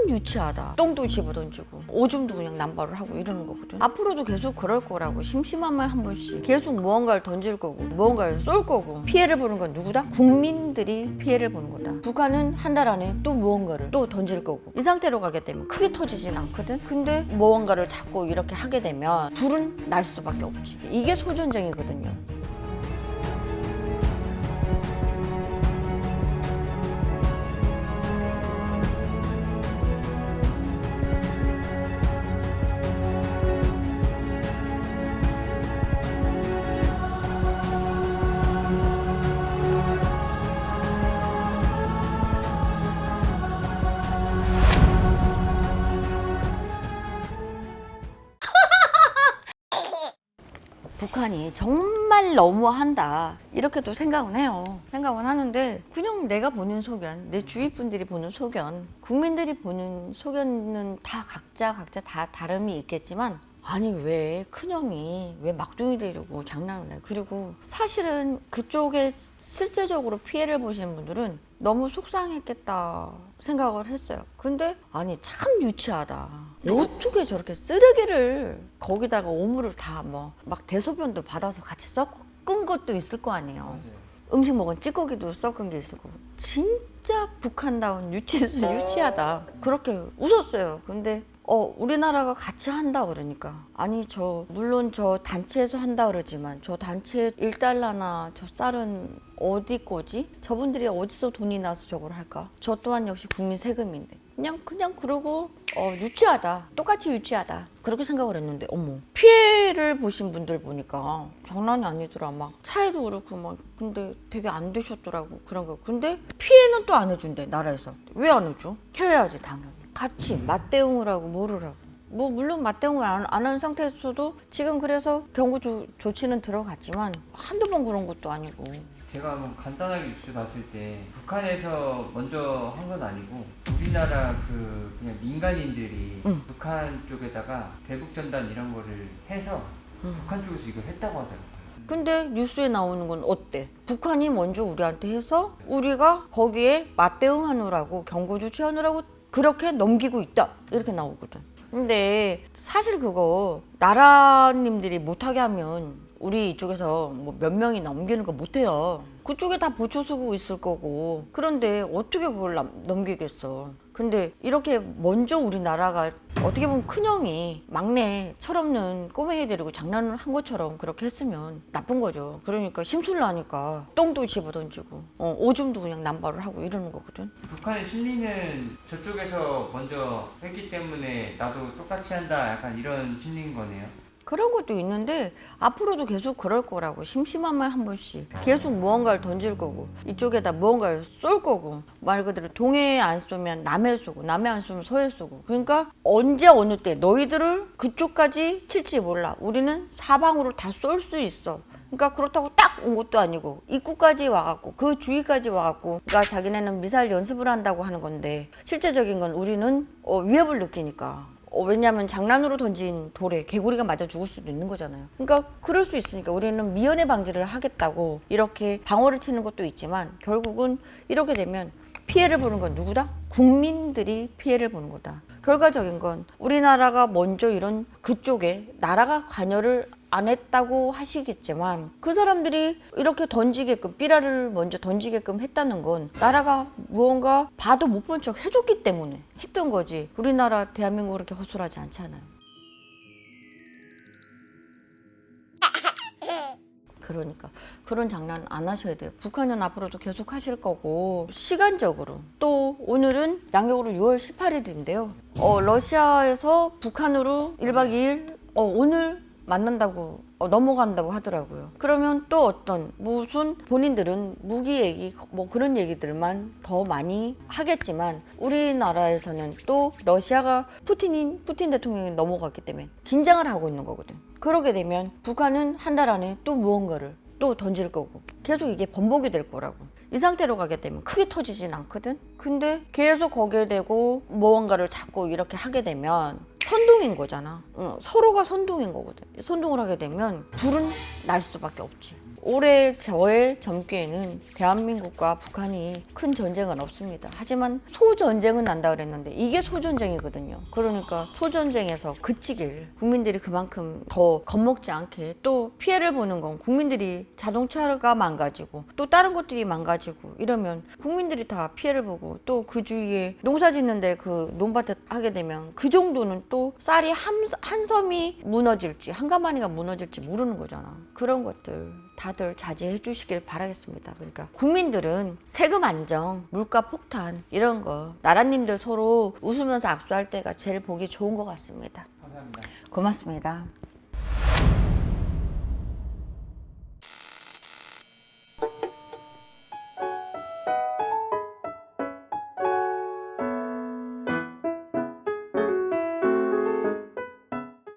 유치하다. 똥도 집어던지고 오줌도 그냥 남발을 하고 이러는 거거든. 앞으로도 계속 그럴 거라고. 심심하면 한 번씩 계속 무언가를 던질 거고 무언가를 쏠 거고. 피해를 보는 건 누구다? 국민들이 피해를 보는 거다. 북한은 한 달 안에 또 무언가를 또 던질 거고. 이 상태로 가게 되면 크게 터지진 않거든. 근데 무언가를 자꾸 이렇게 하게 되면 불은 날 수밖에 없지. 이게 소전쟁이거든요. 북한이 정말 너무한다 이렇게도 생각은 해요. 생각은 하는데 그냥 내가 보는 소견, 내 주위 분들이 보는 소견, 국민들이 보는 소견은 다 각자 다 다름이 있겠지만 아니 왜 큰형이 왜 막둥이 데리고 장난을 해. 그리고 사실은 그쪽에 실제적으로 피해를 보시는 분들은 너무 속상했겠다 생각을 했어요. 근데 아니 참 유치하다. 어떻게 저렇게 쓰레기를 거기다가 오물을 다 막 대소변도 받아서 같이 섞은 것도 있을 거 아니에요. 맞아요. 음식 먹은 찌꺼기도 섞은 게 있을 거고. 진짜 북한다운 유치하다. 그렇게 웃었어요. 근데 우리나라가 같이 한다 그러니까 아니 물론 저 단체에서 한다 그러지만 저 단체 1달러나 저 쌀은 어디 거지? 저분들이 어디서 돈이 나서 저걸 할까? 저 또한 역시 국민 세금인데 그냥 그러고 유치하다. 똑같이 유치하다. 그렇게 생각을 했는데 어머 피해를 보신 분들 보니까 장난이 아니더라. 막 차에도 그렇고 막 근데 되게 안 되셨더라고 그런 거. 근데 피해는 또 안 해준대 나라에서. 왜 안 해줘? 해야지 당연히. 같이 맞대응을 하고 뭐를 하고 물론 맞대응을 안 하는 상태에서도 지금 그래서 경고 조치는 들어갔지만 한두 번 그런 것도 아니고. 제가 한번 간단하게 뉴스 봤을 때 북한에서 먼저 한 건 아니고 우리나라 그냥 민간인들이 북한 쪽에다가 대북 전단 이런 거를 해서 북한 쪽에서 이걸 했다고 하더라고요. 근데 뉴스에 나오는 건 어때? 북한이 먼저 우리한테 해서 우리가 거기에 맞대응하느라고 경고 조치하느라고 그렇게 넘기고 있다 이렇게 나오거든. 근데 사실 그거 나라님들이 못하게 하면 우리 이쪽에서 몇 명이 넘기는 거 못해요. 그쪽에 다 보초 서고 있을 거고. 그런데 어떻게 그걸 넘기겠어. 근데 이렇게 먼저 우리나라가 어떻게 보면 큰형이 막내 철없는 꼬맹이 데리고 장난을 한 것처럼 그렇게 했으면 나쁜 거죠. 그러니까 심술 나니까 똥도 집어던지고 오줌도 그냥 남발을 하고 이러는 거거든. 북한의 심리는 저쪽에서 먼저 했기 때문에 나도 똑같이 한다 약간 이런 심리인 거네요. 그런 것도 있는데 앞으로도 계속 그럴 거라고. 심심하면 한 번씩 계속 무언가를 던질 거고 이쪽에다 무언가를 쏠 거고 말 그대로 동해에 안 쏘면 남해에 쏘고 남해에 안 쏘면 서해에 쏘고. 그러니까 언제 어느 때 너희들을 그쪽까지 칠지 몰라. 우리는 사방으로 다 쏠 수 있어. 그러니까 그렇다고 딱 온 것도 아니고 입구까지 와갖고 그 주위까지 와갖고 그러니까 자기네는 미사일 연습을 한다고 하는 건데 실제적인 건 우리는 위협을 느끼니까. 왜냐하면 장난으로 던진 돌에 개구리가 맞아 죽을 수도 있는 거잖아요. 그러니까 그럴 수 있으니까 우리는 미연에 방지를 하겠다고 이렇게 방어를 치는 것도 있지만 결국은 이렇게 되면 피해를 보는 건 누구다? 국민들이 피해를 보는 거다. 결과적인 건 우리나라가 먼저 이런 그쪽에 나라가 관여를 안 했다고 하시겠지만 그 사람들이 이렇게 던지게끔 삐라를 먼저 던지게끔 했다는 건 나라가 무언가 봐도 못 본 척 해줬기 때문에 했던 거지. 우리나라 대한민국 그렇게 허술하지 않잖아요. 그러니까 그런 장난 안 하셔야 돼요. 북한은 앞으로도 계속 하실 거고 시간적으로 또 오늘은 양력으로 6월 18일인데요. 러시아에서 북한으로 1박 2일 오늘 만난다고 넘어간다고 하더라고요. 그러면 또 어떤 무슨 본인들은 무기 얘기 그런 얘기들만 더 많이 하겠지만 우리나라에서는 또 러시아가 푸틴 대통령이 넘어갔기 때문에 긴장을 하고 있는 거거든. 그러게 되면 북한은 한 달 안에 또 무언가를 또 던질 거고 계속 이게 번복이 될 거라고. 이 상태로 가게 되면 크게 터지진 않거든. 근데 계속 거기에 대고 무언가를 자꾸 이렇게 하게 되면 선동인 거잖아. 서로가 선동인 거거든. 선동을 하게 되면 불은 날 수밖에 없지. 올해 저의 점괘에는 대한민국과 북한이 큰 전쟁은 없습니다. 하지만 소전쟁은 난다 그랬는데 이게 소전쟁이거든요. 그러니까 소전쟁에서 그치길, 국민들이 그만큼 더 겁먹지 않게, 또 피해를 보는 건 국민들이, 자동차가 망가지고 또 다른 것들이 망가지고 이러면 국민들이 다 피해를 보고, 또 그 주위에 농사 짓는데 그 논밭에 하게 되면 그 정도는 또 쌀이 한 섬이 무너질지 한 가마니가 무너질지 모르는 거잖아. 그런 것들 다들 자제해 주시길 바라겠습니다. 그러니까 국민들은 세금 안정, 물가 폭탄 이런 거, 나라님들 서로 웃으면서 악수할 때가 제일 보기 좋은 것 같습니다. 감사합니다. 고맙습니다.